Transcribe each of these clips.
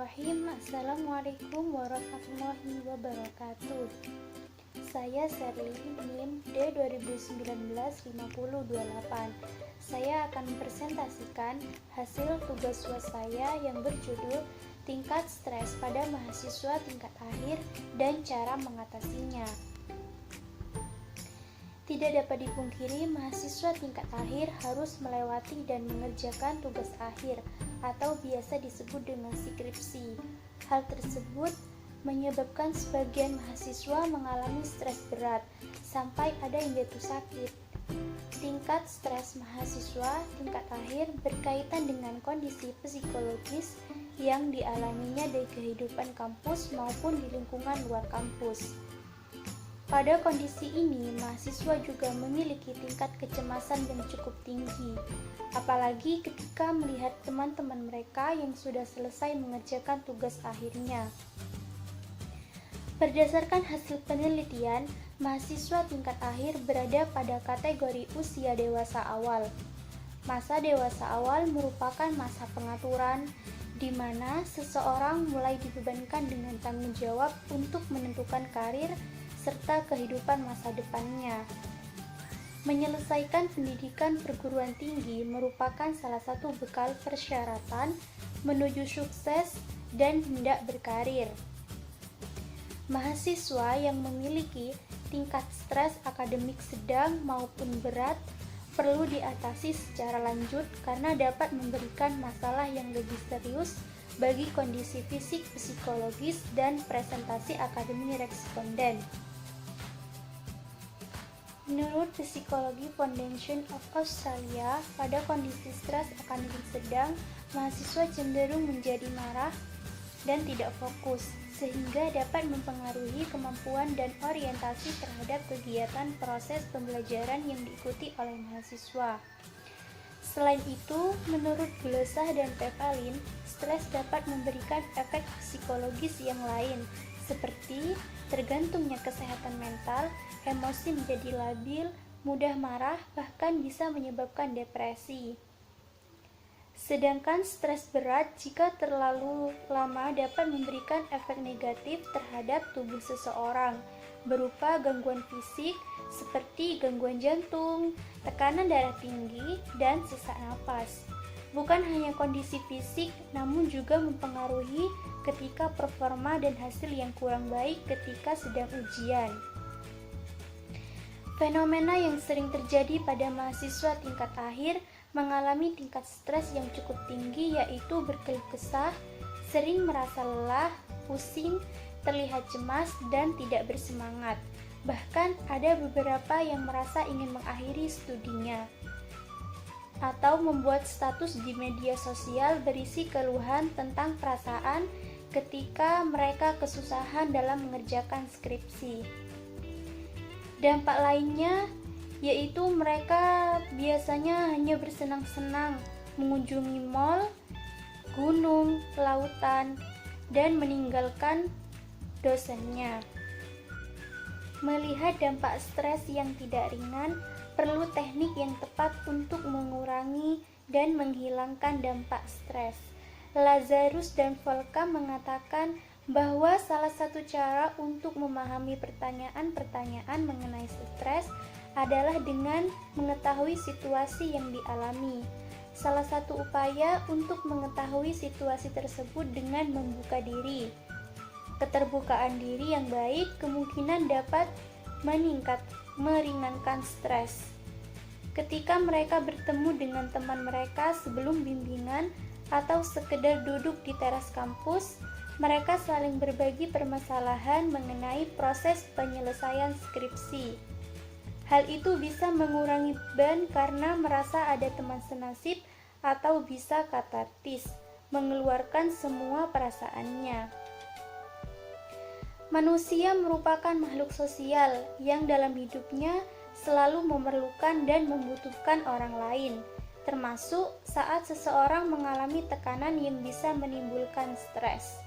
Bismillahirrahmanirrahim. Assalamualaikum warahmatullahi wabarakatuh. Saya Serlin, NIM D2019-5028. Saya akan mempresentasikan hasil tugas UAS saya yang berjudul Tingkat Stres pada Mahasiswa Tingkat Akhir dan Cara Mengatasinya. Tidak dapat dipungkiri, mahasiswa tingkat akhir harus melewati dan mengerjakan tugas akhir atau biasa disebut dengan skripsi. Hal tersebut menyebabkan sebagian mahasiswa mengalami stres berat sampai ada yang jatuh sakit. Tingkat stres mahasiswa tingkat akhir berkaitan dengan kondisi psikologis yang dialaminya dari kehidupan kampus maupun di lingkungan luar kampus. Pada kondisi ini, mahasiswa juga memiliki tingkat kecemasan yang cukup tinggi, apalagi ketika melihat teman-teman mereka yang sudah selesai mengerjakan tugas akhirnya. Berdasarkan hasil penelitian, mahasiswa tingkat akhir berada pada kategori usia dewasa awal. Masa dewasa awal merupakan masa pengaturan, di mana seseorang mulai dibebankan dengan tanggung jawab untuk menentukan karir serta kehidupan masa depannya. Menyelesaikan pendidikan perguruan tinggi merupakan salah satu bekal persyaratan menuju sukses dan hendak berkarir. Mahasiswa yang memiliki tingkat stres akademik sedang maupun berat perlu diatasi secara lanjut karena dapat memberikan masalah yang lebih serius bagi kondisi fisik, psikologis, dan presentasi akademik responden. Menurut Psychology Foundation of Australia, pada kondisi stres akademik sedang, mahasiswa cenderung menjadi marah dan tidak fokus, sehingga dapat mempengaruhi kemampuan dan orientasi terhadap kegiatan proses pembelajaran yang diikuti oleh mahasiswa. Selain itu, menurut Glosah dan Pevalin, stres dapat memberikan efek psikologis yang lain, seperti tergantungnya kesehatan mental, emosi menjadi labil, mudah marah, bahkan bisa menyebabkan depresi. Sedangkan stres berat jika terlalu lama dapat memberikan efek negatif terhadap tubuh seseorang, berupa gangguan fisik seperti gangguan jantung, tekanan darah tinggi, dan sesak napas. Bukan hanya kondisi fisik, namun juga mempengaruhi ketika performa dan hasil yang kurang baik ketika sedang ujian. Fenomena yang sering terjadi pada mahasiswa tingkat akhir mengalami tingkat stres yang cukup tinggi, yaitu berkeluh kesah, sering merasa lelah, pusing, terlihat cemas, dan tidak bersemangat. Bahkan ada beberapa yang merasa ingin mengakhiri studinya atau membuat status di media sosial berisi keluhan tentang perasaan ketika mereka kesusahan dalam mengerjakan skripsi. Dampak lainnya yaitu mereka biasanya hanya bersenang-senang mengunjungi mal, gunung, lautan, dan meninggalkan dosennya. Melihat dampak stres yang tidak ringan, perlu teknik yang tepat untuk mengurangi dan menghilangkan dampak stres. Lazarus dan Volka mengatakan bahwa salah satu cara untuk memahami pertanyaan-pertanyaan mengenai stres adalah dengan mengetahui situasi yang dialami. Salah satu upaya untuk mengetahui situasi tersebut dengan membuka diri. Keterbukaan diri yang baik kemungkinan dapat meringankan stres. Ketika mereka bertemu dengan teman mereka sebelum bimbingan atau sekedar duduk di teras kampus, mereka saling berbagi permasalahan mengenai proses penyelesaian skripsi. Hal itu bisa mengurangi beban karena merasa ada teman senasib atau bisa katartis, mengeluarkan semua perasaannya. Manusia merupakan makhluk sosial yang dalam hidupnya selalu memerlukan dan membutuhkan orang lain, termasuk saat seseorang mengalami tekanan yang bisa menimbulkan stres.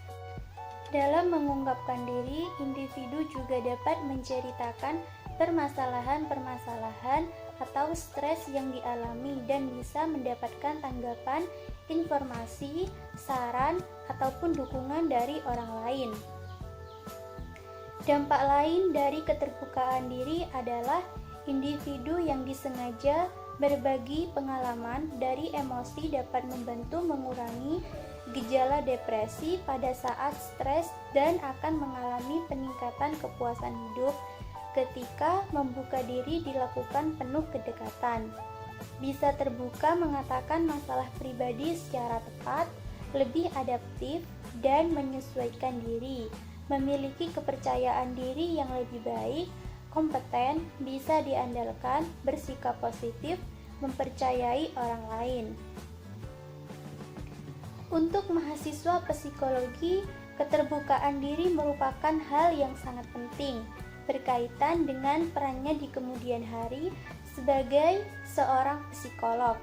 Dalam mengungkapkan diri, individu juga dapat menceritakan permasalahan-permasalahan atau stres yang dialami dan bisa mendapatkan tanggapan informasi, saran, ataupun dukungan dari orang lain. Dampak lain dari keterbukaan diri adalah individu yang disengaja berbagi pengalaman dari emosi dapat membantu mengurangi gejala depresi pada saat stres dan akan mengalami peningkatan kepuasan hidup ketika membuka diri dilakukan penuh kedekatan. Bisa terbuka mengatakan masalah pribadi secara tepat, lebih adaptif, dan menyesuaikan diri, memiliki kepercayaan diri yang lebih baik, kompeten, bisa diandalkan, bersikap positif, mempercayai orang lain. Untuk mahasiswa psikologi, keterbukaan diri merupakan hal yang sangat penting, berkaitan dengan perannya di kemudian hari sebagai seorang psikolog.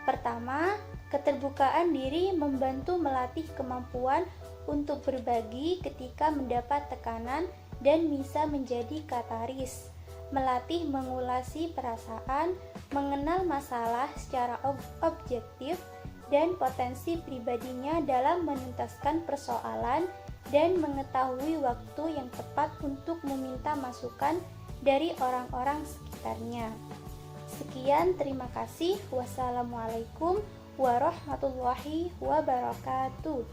Pertama, keterbukaan diri membantu melatih kemampuan untuk berbagi ketika mendapat tekanan dan bisa menjadi kataris, melatih mengulasi perasaan, mengenal masalah secara objektif, dan potensi pribadinya dalam menuntaskan persoalan dan mengetahui waktu yang tepat untuk meminta masukan dari orang-orang sekitarnya. Sekian, terima kasih. Wassalamualaikum warahmatullahi wabarakatuh.